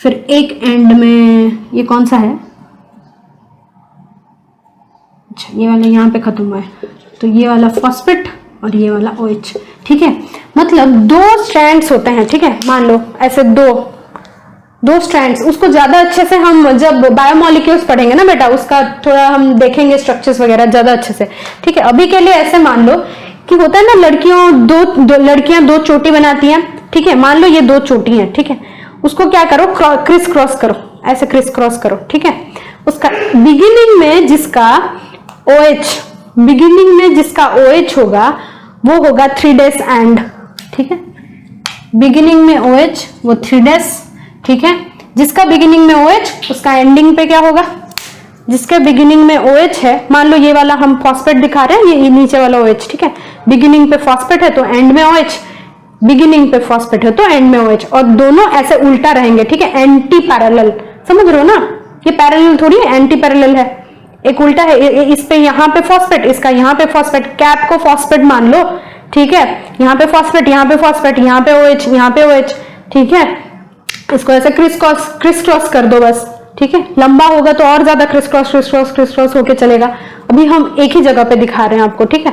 फिर एक एंड में ये कौन सा है? अच्छा, ये वाला यहाँ पे खत्म हुआ है, तो ये वाला फॉस्फेट और ये वाला OH, ठीक है। मतलब दो स्ट्रैंड्स होते हैं, ठीक है। मान लो ऐसे दो स्ट्रैंड्स, उसको ज्यादा अच्छे से हम जब बायोमोलिक्यूल्स पढ़ेंगे ना बेटा, उसका थोड़ा हम देखेंगे स्ट्रक्चर्स वगैरह ज्यादा अच्छे से, ठीक है। अभी के लिए ऐसे मान लो कि होता है ना, लड़कियां दो चोटी बनाती हैं, ठीक है। मान लो ये दो चोटी हैं, ठीक है। उसको क्या करो? क्रिस क्रॉस करो, ऐसे क्रिस क्रॉस करो, ठीक है। उसका बिगिनिंग में जिसका OH होगा वो होगा 3' एंड, ठीक है। बिगिनिंग में OH वो 3', ठीक है। जिसका बिगिनिंग में OH उसका एंडिंग पे क्या होगा? जिसके बिगिनिंग में OH है, मान लो ये वाला हम फॉस्फेट दिखा रहे हैं, ये नीचे वाला OH, ठीक है। बिगिनिंग पे फॉस्फेट है तो एंड में OH, बिगिनिंग पे फॉस्फेट है तो एंड में OH, और दोनों ऐसे उल्टा रहेंगे, ठीक है, एंटी पैरेलल, समझ रहे हो ना? ये पैरेलल थोड़ी है, एंटी पैरेलल है, एक उल्टा है। इस पे यहाँ पे फॉस्फेट, इसका यहाँ पे फॉस्फेट, कैप को फॉस्फेट मान लो, ठीक है। यहाँ पे फॉस्फेट, यहाँ पे फॉस्फेट, यहाँ पे OH, यहाँ पे OH, ठीक है। इसको ऐसे क्रिस क्रॉस कर दो बस, ठीक है। लंबा होगा तो और ज्यादा क्रिस क्रॉस होके चलेगा। अभी हम एक ही जगह पे दिखा रहे हैं आपको, ठीक है।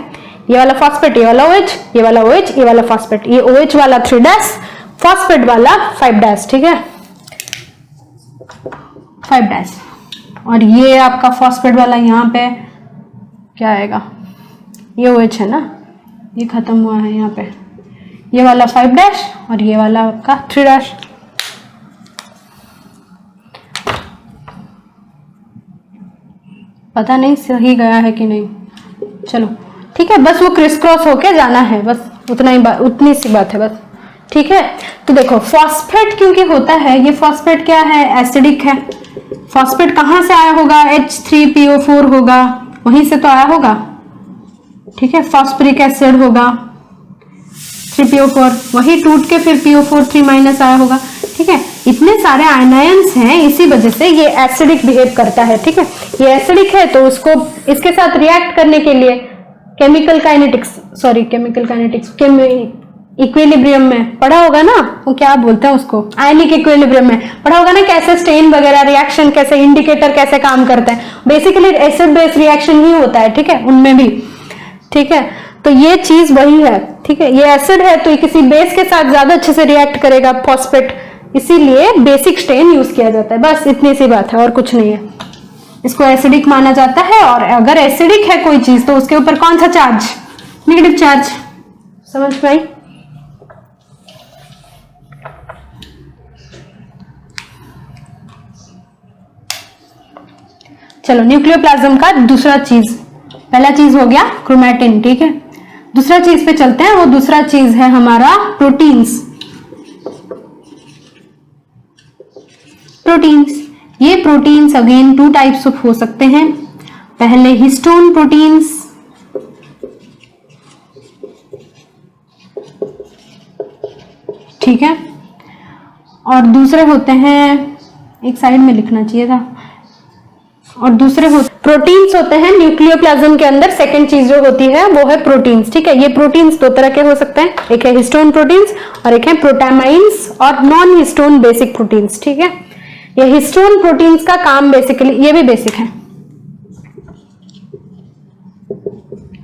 ये वाला फॉस्फेट, ये वाला OH, ये वाला OH, ये वाला फॉस्फेट, ये OH वाला 3', फॉस्फेट वाला 5', ठीक है, 5'। और ये आपका फॉस्फेट वाला यहाँ पे क्या आएगा? ये OH है ना, ये खत्म हुआ है यहाँ पे, ये वाला 5' और ये वाला आपका 3'। पता नहीं सही गया है कि नहीं, चलो ठीक है, बस वो क्रिस क्रॉस होके जाना है, बस उतनी सी बात है बस, ठीक है। तो देखो फॉस्फेट क्योंकि होता है, ये फॉस्फेट क्या है? एसिडिक है। फॉस्फेट कहाँ से आया होगा? H3PO4 होगा, वहीं से तो आया होगा, ठीक है। फॉस्फरिक एसिड होगा 3PO4, वही टूट के फिर PO4 3- आया होगा, ठीक है। इतने सारे आयनायंस हैं, इसी वजह से ये एसिडिक बिहेव करता है, ठीक है। ये एसिडिक है तो उसको इसके साथ रिएक्ट करने के लिए केमिकल काइनेटिक्स इक्विलिब्रियम में पढ़ा होगा ना, वो क्या बोलते हैं उसको, आयनिक इक्विलिब्रियम में पढ़ा होगा ना, कैसे स्टेन वगैरह रिएक्शन, कैसे इंडिकेटर कैसे काम करते हैं। बेसिकली एसिड बेस रिएक्शन ही होता है, ठीक है, उनमें भी, ठीक है। तो ये चीज वही है, ठीक है। ये एसिड है तो ये किसी बेस के साथ ज्यादा अच्छे से रिएक्ट करेगा, फॉस्फेट, इसीलिए बेसिक स्टेन यूज किया जाता है। बस इतनी सी बात है और कुछ नहीं है। इसको एसिडिक माना जाता है, और अगर एसिडिक है कोई चीज तो उसके ऊपर कौन सा चार्ज, नेगेटिव चार्ज। समझ में आई? चलो न्यूक्लियोप्लाज्म का दूसरा चीज, पहला चीज हो गया क्रोमैटिन, ठीक है। दूसरा चीज पे चलते हैं, वो दूसरा चीज है हमारा प्रोटीन्स। प्रोटीन्स, ये प्रोटीन्स अगेन 2 टाइप्स ऑफ हो सकते हैं। पहले हिस्टोन प्रोटीन्स, ठीक है, और दूसरे होते हैं, एक साइड में लिखना चाहिए था, और दूसरे प्रोटीन्स होते हैं न्यूक्लियोप्लाज्म के अंदर। सेकंड चीज जो होती है वो है प्रोटीन्स, ठीक है। ये प्रोटीन्स 2 तरह के हो सकते हैं, एक है हिस्टोन प्रोटीन्स और एक है प्रोटामाइन्स और नॉन हिस्टोन बेसिक प्रोटीन्स, ठीक है। ये हिस्टोन प्रोटीन्स का काम बेसिकली, ये भी बेसिक है,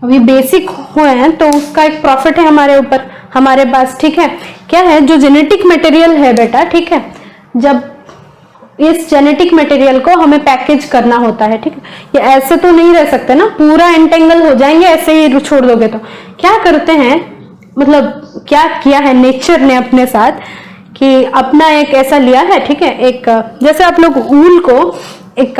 अभी बेसिक हुए हैं तो उसका एक प्रॉफिट है हमारे ऊपर, हमारे पास, ठीक है। क्या है, जो जेनेटिक मटेरियल है बेटा, ठीक है, जब इस जेनेटिक मटेरियल को हमें पैकेज करना होता है, ठीक है। ये ऐसे तो नहीं रह सकते ना, पूरा एंटेंगल हो जाएंगे ऐसे ही छोड़ दोगे तो। क्या करते हैं, मतलब क्या किया है नेचर ने अपने साथ, कि अपना एक ऐसा लिया है, ठीक है, एक जैसे आप लोग ऊल को एक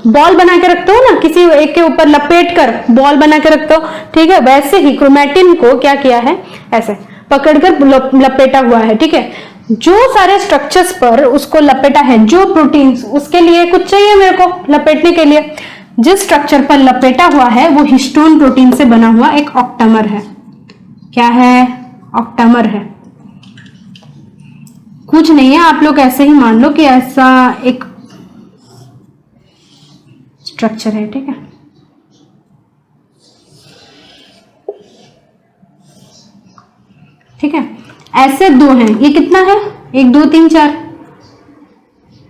बॉल बना के रखते हो ना, किसी एक के ऊपर लपेट कर बॉल बना के रखते हो, ठीक है, वैसे ही क्रोमैटिन को क्या किया है, ऐसे पकड़कर लपेटा हुआ है, ठीक है। जो सारे स्ट्रक्चर्स पर उसको लपेटा है, जो प्रोटीन्स, उसके लिए कुछ चाहिए मेरे को लपेटने के लिए। जिस स्ट्रक्चर पर लपेटा हुआ है वो हिस्टोन प्रोटीन से बना हुआ एक ऑक्टामर है। क्या है, ऑक्टामर है, कुछ नहीं है, आप लोग ऐसे ही मान लो कि ऐसा एक स्ट्रक्चर है, ठीक है। ठीक है, ऐसे 2 हैं, ये कितना है, 1 2 3 4,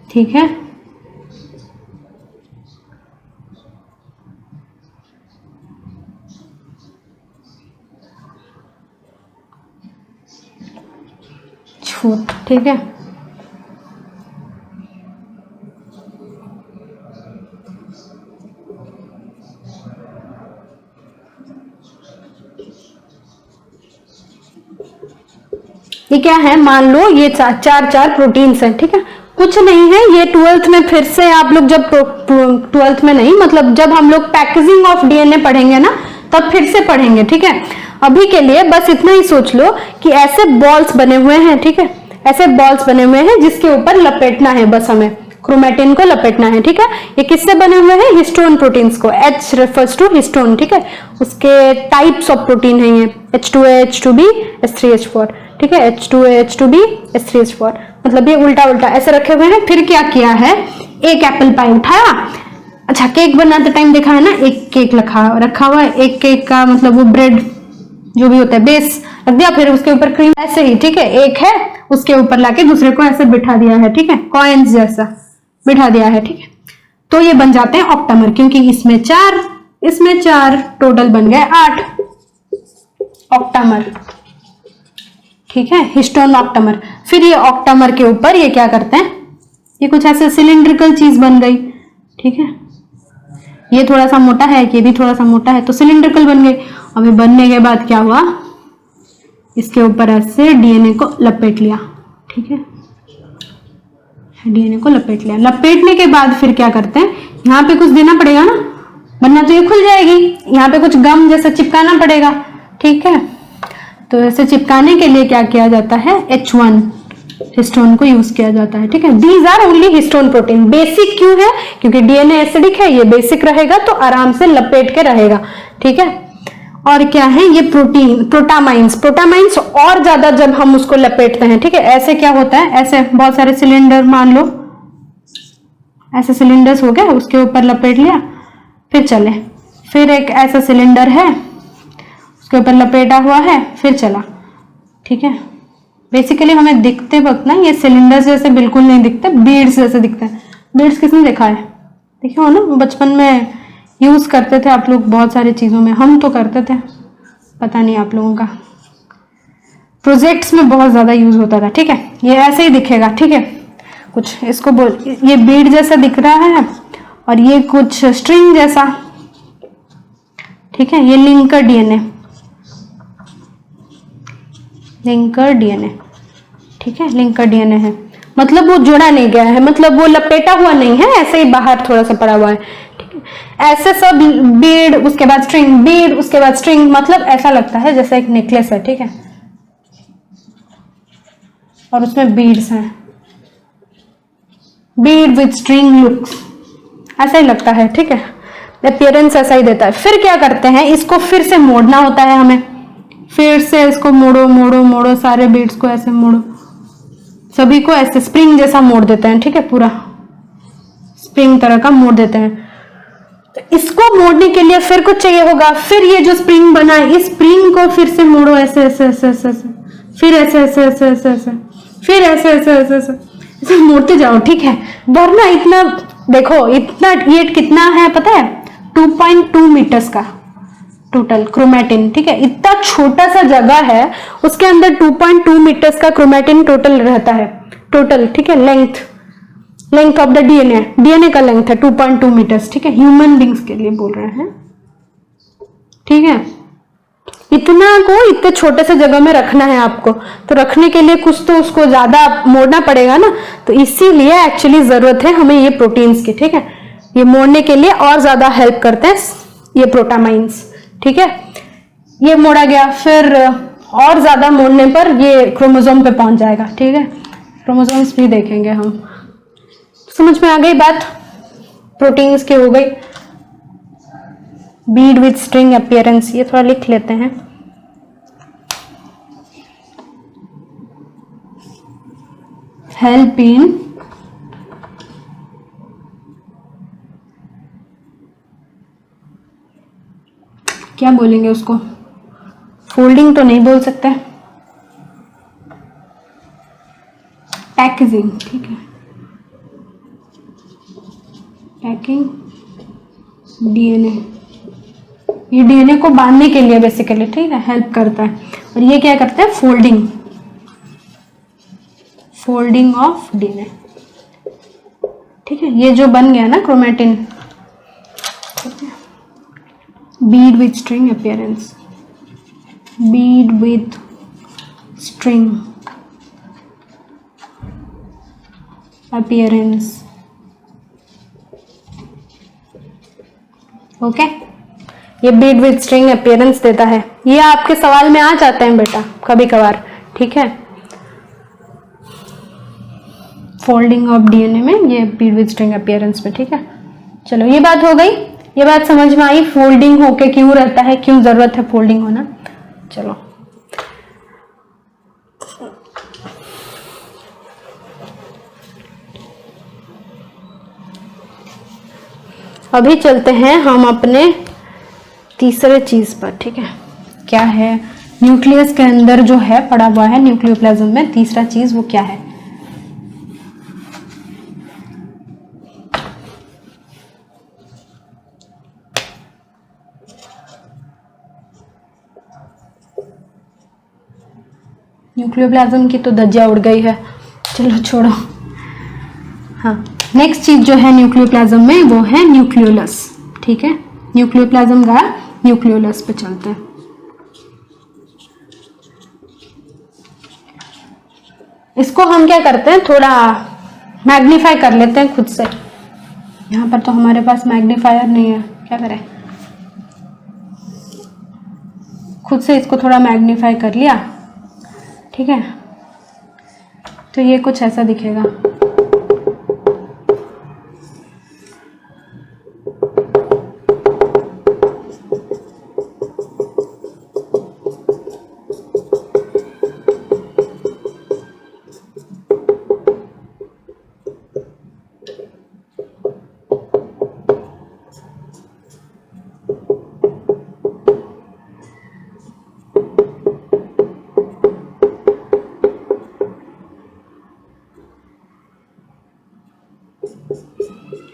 ठीक है। छूट, ठीक है। ये क्या है, मान लो ये 4 प्रोटीन्स हैं, ठीक है, कुछ नहीं है। ये 12th में फिर से आप लोग जब 12th में नहीं, मतलब जब हम लोग पैकेजिंग ऑफ डीएनए पढ़ेंगे ना, तब फिर से पढ़ेंगे, ठीक है। अभी के लिए बस इतना ही सोच लो कि ऐसे बॉल्स बने हुए हैं, ठीक है, ऐसे बॉल्स बने हुए हैं जिसके ऊपर लपेटना है, बस हमें क्रोमैटिन को लपेटना है, ठीक है। ये किससे बने हुए हैं, हिस्टोन प्रोटीन्स को, H रेफर्स टू हिस्टोन, ठीक है। उसके टाइप्स ऑफ प्रोटीन है ये, H2A H2B H3H4, ठीक है, H2A H2B H3H4, मतलब ये उल्टा उल्टा ऐसे रखे हुए हैं। फिर क्या किया है, एक एप्पल पाई उठाया, अच्छा केक बनाते टाइम देखा है ना, एक केक रखा हुआ है, एक केक का मतलब वो ब्रेड जो भी होता है बेस रख दिया, फिर उसके ऊपर क्रीम, ऐसे ही, ठीक है। एक है उसके ऊपर लाके दूसरे को ऐसे बिठा दिया है, ठीक है, कॉइन्स जैसा बिठा दिया है, ठीक है। तो ये बन जाते हैं ऑक्टामर, क्योंकि इसमें 4 टोटल बन गए 8 ऑक्टामर, ठीक है, हिस्टोन ऑक्टामर। फिर ये ऑक्टामर के ऊपर ये क्या करते हैं, ये कुछ ऐसे सिलिंड्रिकल चीज बन गई, ठीक है। ये थोड़ा सा मोटा है, ये भी थोड़ा सा मोटा है, तो सिलिंड्रिकल बन गई। अभी बनने के बाद क्या हुआ, इसके ऊपर ऐसे डीएनए को लपेट लिया, ठीक है, डीएनए को लपेट लिया। लपेटने के बाद फिर क्या करते हैं, यहाँ पे कुछ देना पड़ेगा ना, वरना तो ये खुल जाएगी। यहाँ पे कुछ गम जैसा चिपकाना पड़ेगा, ठीक है। तो ऐसे चिपकाने के लिए क्या किया जाता है, H1 हिस्टोन को यूज किया जाता है, ठीक है। These are only histone protein. Basic क्यों है, क्योंकि डीएनए एसिडिक है, ये बेसिक रहेगा तो आराम से लपेट के रहेगा, ठीक है। और क्या है, ये प्रोटीन प्रोटामाइंस और ज्यादा जब हम उसको लपेटते हैं, ठीक है। ऐसे क्या होता है, ऐसे बहुत सारे सिलेंडर, मान लो ऐसे सिलेंडर्स हो गए, उसके ऊपर लपेट लिया, फिर चले। फिर एक ऐसा सिलेंडर है, उसके ऊपर लपेटा हुआ है, फिर चला, ठीक ठीक है। बेसिकली हमें दिखते वक्त ना ये सिलेंडर्स जैसे बिल्कुल नहीं दिखते, बीड्स जैसे दिखते हैं। बीड्स किसने देखा है? देखे हो ना, बचपन में यूज करते थे आप लोग बहुत सारी चीजों में, हम तो करते थे, पता नहीं आप लोगों का। प्रोजेक्ट्स में बहुत ज्यादा यूज होता था। ठीक है, ये ऐसे ही दिखेगा। ठीक है, कुछ इसको बोल, ये बीड जैसा दिख रहा है और ये कुछ स्ट्रिंग जैसा। ठीक है, ये लिंकर डीएनए, लिंकर डीएनए। ठीक है, लिंकर डीएनए है, मतलब वो जुड़ा नहीं गया है, मतलब वो लपेटा हुआ नहीं है, ऐसे ही बाहर थोड़ा सा पड़ा हुआ है। ठीक है, ऐसे सब बीड, उसके बाद स्ट्रिंग, बीड, उसके बाद स्ट्रिंग, मतलब ऐसा लगता है जैसे एक नेकलेस है। ठीक है, और उसमें बीड्स हैं, बीड विथ स्ट्रिंग लुक्स, ऐसा ही लगता है। ठीक है, अपीयरेंस ऐसा ही देता है। फिर क्या करते हैं, इसको फिर से मोड़ना होता है हमें, फिर से इसको मोड़ो मोड़ो मोड़ो, सारे बीड्स को ऐसे मोड़ो, सभी को ऐसे स्प्रिंग जैसा मोड़ देते हैं। ठीक है, पूरा स्प्रिंग तरह का मोड़ देते हैं। तो इसको मोड़ने के लिए फिर कुछ चाहिए होगा, फिर ये जो स्प्रिंग बना है, इस स्प्रिंग को फिर से मोड़ो ऐसे ऐसे ऐसे ऐसे ऐसे, फिर ऐसे ऐसे ऐसे ऐसे ऐसे, फिर ऐसे ऐसे ऐसे ऐसे ऐसे मोड़ते जाओ। ठीक है, वरना इतना देखो, इतना ये कितना है पता है, 2.2 मीटर्स का टोटल क्रोमेटिन। ठीक है, इतना छोटा सा जगह है, उसके अंदर 2.2 मीटर्स का क्रोमेटिन टोटल रहता है, टोटल। ठीक है, length of the DNA, DNA का लेंथ है 2.2 मीटर्स। ठीक है, ह्यूमन बींग्स के लिए बोल रहे हैं। ठीक है, इतना को इतने छोटे से जगह में रखना है आपको, तो रखने के लिए कुछ तो उसको ज्यादा मोड़ना पड़ेगा ना, तो इसीलिए एक्चुअली जरूरत है हमें ये प्रोटीन्स की। ठीक है, ये मोड़ने के लिए और ज्यादा हेल्प करते हैं ये प्रोटामाइंस। ठीक है, ये मोड़ा गया, फिर और ज्यादा मोड़ने पर ये क्रोमोसोम पे पहुंच जाएगा। ठीक है, क्रोमोसोम्स भी देखेंगे हम। समझ में आ गई बात? प्रोटीन्स की हो गई। बीड विथ स्ट्रिंग अपीयरेंस, ये थोड़ा लिख लेते हैं। हेल्प इन क्या बोलेंगे उसको, फोल्डिंग तो नहीं बोल सकते, पैकेजिंग। ठीक है, पैकिंग डीएनए, ये डीएनए को बांधने के लिए बेसिकली, ठीक है, हेल्प करता है। और ये क्या करता है, फोल्डिंग, फोल्डिंग ऑफ डीएनए। ठीक है, ये जो बन गया ना chromatin, Beed with string appearance, Beed with string appearance. Okay, ये बीड विथ स्ट्रिंग अपीयरेंस देता है। ये आपके सवाल में आ जाते हैं बेटा कभी कभार। ठीक है, फोल्डिंग ऑफ डीएनए में, ये बीड विथ स्ट्रिंग अपीयरेंस में। ठीक है, चलो ये बात हो गई, ये बात समझ में आई फोल्डिंग होके क्यों रहता है, क्यों जरूरत है फोल्डिंग होना। चलो अभी चलते हैं हम अपने तीसरे चीज पर। ठीक है, क्या है, न्यूक्लियस के अंदर जो है पड़ा हुआ है न्यूक्लियोप्लाज्म में, तीसरा चीज वो क्या है। न्यूक्लियोप्लाज्म की तो धज्जियां उड़ गई है, चलो छोड़ो। हाँ, नेक्स्ट चीज जो है न्यूक्लियोप्लाज्म में वो है न्यूक्लियोलस। ठीक है, न्यूक्लियोप्लाज्म का न्यूक्लियोलस पे चलते हैं। इसको हम क्या करते हैं, थोड़ा मैग्नीफाई कर लेते हैं खुद से। यहाँ पर तो हमारे पास मैग्नीफायर नहीं है, क्या करें, खुद से इसको थोड़ा मैग्नीफाई कर लिया। ठीक है, तो ये कुछ ऐसा दिखेगा।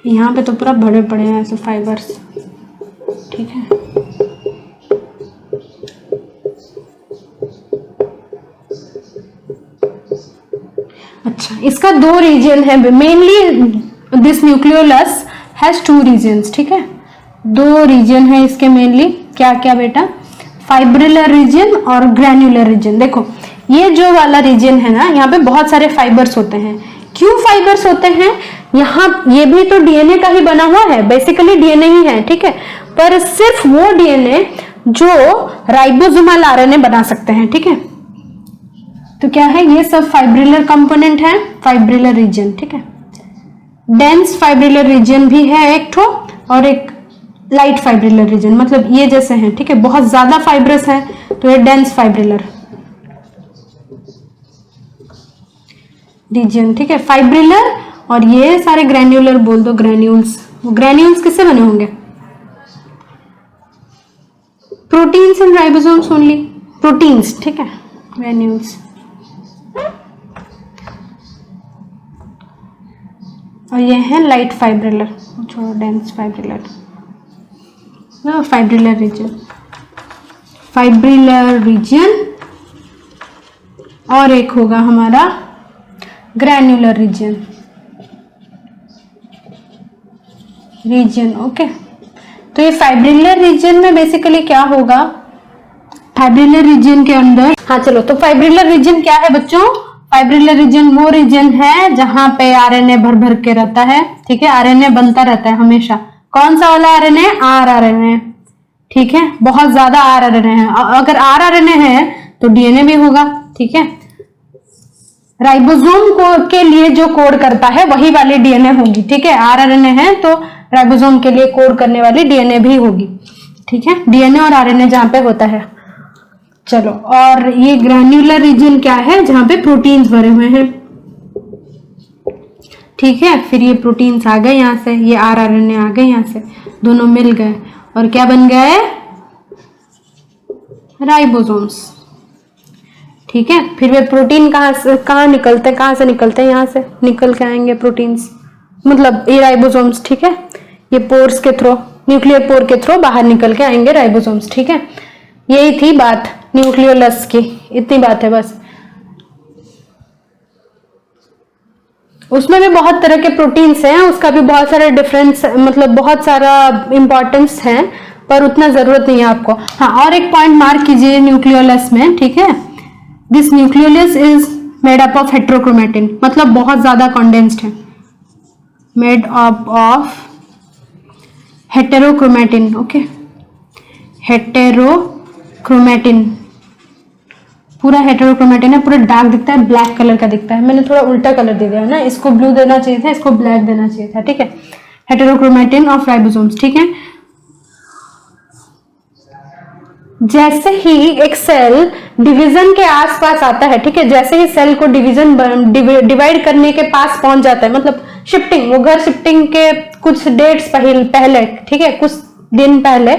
यहाँ पे तो पूरा भरे पड़े हैं ऐसे फाइबर्स, ठीक है। अच्छा, इसका 2 रीजन है mainly, this nucleolus has 2 regions, ठीक है। 2 रीजन है इसके मेनली, क्या क्या बेटा, फाइब्रिलर रीजन और ग्रैन्युलर रीजन। देखो ये जो वाला रीजन है ना, यहाँ पे बहुत सारे फाइबर्स होते हैं। क्यों फाइबर्स होते हैं यहाँ, ये भी तो डीएनए का ही बना हुआ है, बेसिकली डीएनए ही है, ठीक है। पर सिर्फ वो डीएनए जो राइबोसोमल आरएनए बना सकते हैं, ठीक है। तो क्या है, ये सब फाइब्रिलर कंपोनेंट है, फाइब्रिलर रीजन, ठीक है। डेंस फाइब्रिलर रीजन भी है एक ठो, और एक लाइट फाइब्रिलर रीजन, मतलब ये जैसे हैं, ठीक है। बहुत ज्यादा फाइब्रस है तो ये डेंस फाइब्रिलर रीजन, ठीक है। फाइब्रिलर और ये सारे ग्रैन्युलर बोल दो, ग्रैन्यूल्स। ग्रैन्यूल्स किससे बने होंगे, proteins and ribosomes only, proteins, ठीक है, ग्रैन्यूल्स। और ये है लाइट फाइब्रिलर, छोड़ो dense fibrillar, fibrillar region, fibrillar region. और एक होगा हमारा ग्रैन्युलर रीजन, ओके। तो ये फाइब्रिलर रीजन में बेसिकली क्या होगा, फाइब्रिलर रीजन के अंदर, हाँ चलो, तो फाइब्रिलर रीजन क्या है बच्चों, फाइब्रिलर रीजन वो रीजन है जहां पे आरएनए भर भर के रहता है, ठीक है। आरएनए बनता रहता है हमेशा। कौन सा वाला आरएनए, आरआरएनए, ठीक है। बहुत ज्यादा आरआरएनए है, अगर आरआरएनए है तो डीएनए भी होगा, ठीक है। राइबोसोम को के लिए जो कोड करता है वही वाली डीएनए होगी, ठीक है। आरआरएनए है तो राइबोसोम के लिए कोड करने वाली डीएनए भी होगी, ठीक है। डीएनए और आरएनए जहां पे होता है। चलो, और ये ग्रैन्युलर रीजन क्या है, जहां पे प्रोटीन्स भरे हुए हैं, ठीक है। फिर ये प्रोटीन्स आ गए यहां से, ये आरआरएनए आ गए यहां से, दोनों मिल गए और क्या बन गए, राइबोसोम्स, ठीक है। फिर वे प्रोटीन कहाँ निकलते हैं, कहाँ से निकलते हैं, यहाँ से निकल के आएंगे प्रोटीन्स, मतलब ये राइबोसोम्स, ठीक है। ये पोर्स के थ्रू, न्यूक्लियर पोर के थ्रू बाहर निकल के आएंगे राइबोसोम्स, ठीक है। यही थी बात न्यूक्लियोलस की, इतनी बात है बस। उसमें भी बहुत तरह के प्रोटीन्स हैं, उसका भी बहुत सारे डिफरेंस, मतलब बहुत सारा इंपॉर्टेंस है, पर उतना जरूरत नहीं है आपको। हाँ, और एक पॉइंट मार्क कीजिए न्यूक्लियोलस में, ठीक है। This nucleolus is made up of heterochromatin, मतलब बहुत ज्यादा कंडेंस्ड है, made up of heterochromatin, okay. Heterochromatin, पूरा हेटेरोक्रोमेटिन है, पूरा डार्क दिखता है, ब्लैक कलर का दिखता है। मैंने थोड़ा उल्टा कलर दे दिया है ना, इसको ब्लू देना चाहिए था, इसको ब्लैक देना चाहिए था, ठीक है। हेटेरोक्रोमेटिन ऑफ राइबोसोम्स, ठीक है। जैसे ही एक सेल डिवीजन के आसपास आता है, ठीक है, जैसे ही सेल को डिवाइड करने के पास पहुंच जाता है, मतलब शिफ्टिंग, वो घर शिफ्टिंग के कुछ डेट्स पहले, ठीक है, कुछ दिन पहले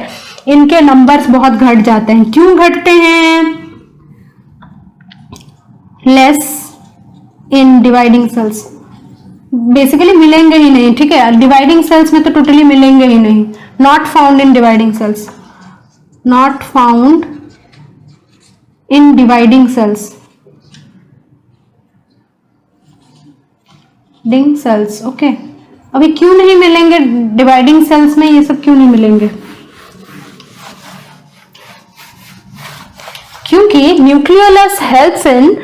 इनके नंबर्स बहुत घट जाते हैं। क्यों घटते हैं, less in dividing cells, basically मिलेंगे ही नहीं, ठीक है। डिवाइडिंग सेल्स में तो टोटली मिलेंगे ही नहीं, not found in dividing cells, not found in dividing cells, dividing cells, okay. अभी क्यों नहीं मिलेंगे डिवाइडिंग सेल्स में, ये सब क्यों नहीं मिलेंगे, क्योंकि nucleolus helps in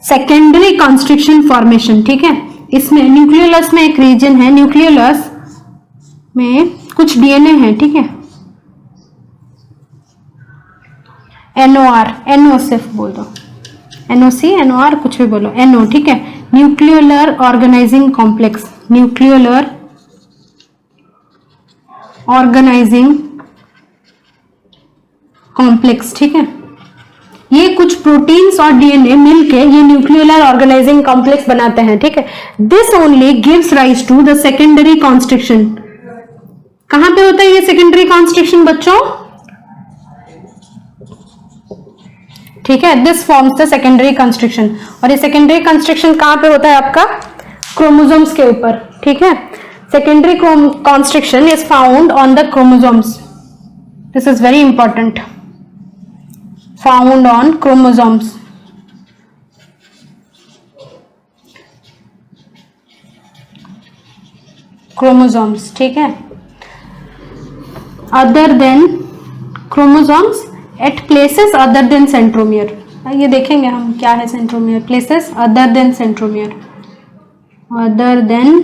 secondary constriction formation, ठीक है। इसमें न्यूक्लियोलस में एक रीजन है, न्यूक्लियोलस में कुछ डीएनए है, ठीक है। एनओआर, एनओ सिर्फ बोल दो, एनओसी, एनओआर, कुछ भी बोलो, एनओ, ठीक है। Nucleolar organizing complex, nucleolar organizing complex, ठीक है। ये कुछ प्रोटीन्स और डीएनए मिलके ये न्यूक्लियोलर ऑर्गेनाइजिंग कॉम्प्लेक्स बनाते हैं, ठीक है। This only gives rise to the secondary constriction. कहां पे होता है ये सेकेंडरी कॉन्स्ट्रिक्शन बच्चों, ठीक है। This forms the secondary constriction, और ये सेकेंडरी कंस्ट्रक्शन कहां पे होता है आपका, क्रोमोसोम्स के ऊपर, ठीक है। secondary constriction is found on the chromosomes. This is very important. Found on chromosomes. Chromosomes, ठीक है. Other than chromosomes at places other than centromere. ये देखेंगे हम क्या है centromere. Places other than centromere. Other than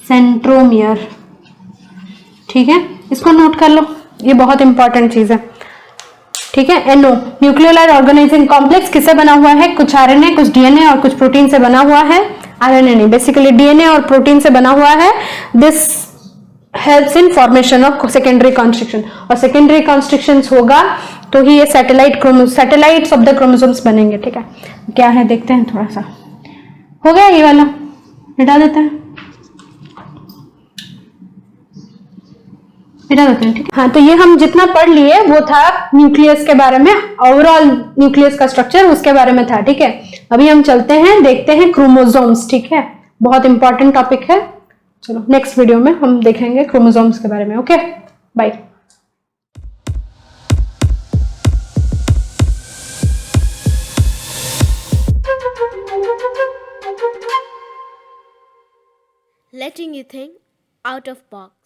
centromere. ठीक है, इसको नोट कर लो, ये बहुत इंपॉर्टेंट चीज है. ठीक है. एनओ न्यूक्लियोलाइड ऑर्गेनाइजिंग कॉम्प्लेक्स किससे बना हुआ है? कुछ आरएनए, कुछ डीएनए और कुछ प्रोटीन से बना हुआ है. आरएनए नहीं, बेसिकली डीएनए और प्रोटीन से बना हुआ है. This helps in formation of secondary constriction. और सेकेंडरी कॉन्स्ट्रिक्शन होगा तो ही ये सैटेलाइट्स ऑफ द क्रोमोसोम्स बनेंगे. ठीक है, क्या है देखते हैं. थोड़ा सा हो गया, ये वाला मिटा देते हैं. ठीक है. हाँ, तो ये हम जितना पढ़ लिए वो था न्यूक्लियस के बारे में. ओवरऑल न्यूक्लियस का स्ट्रक्चर उसके बारे में था. ठीक है, अभी हम चलते हैं, देखते हैं क्रोमोसोम्स. ठीक है, बहुत इंपॉर्टेंट टॉपिक है. चलो नेक्स्ट वीडियो में हम देखेंगे क्रोमोसोम्स के बारे में. Okay, bye. Letting you think out of box.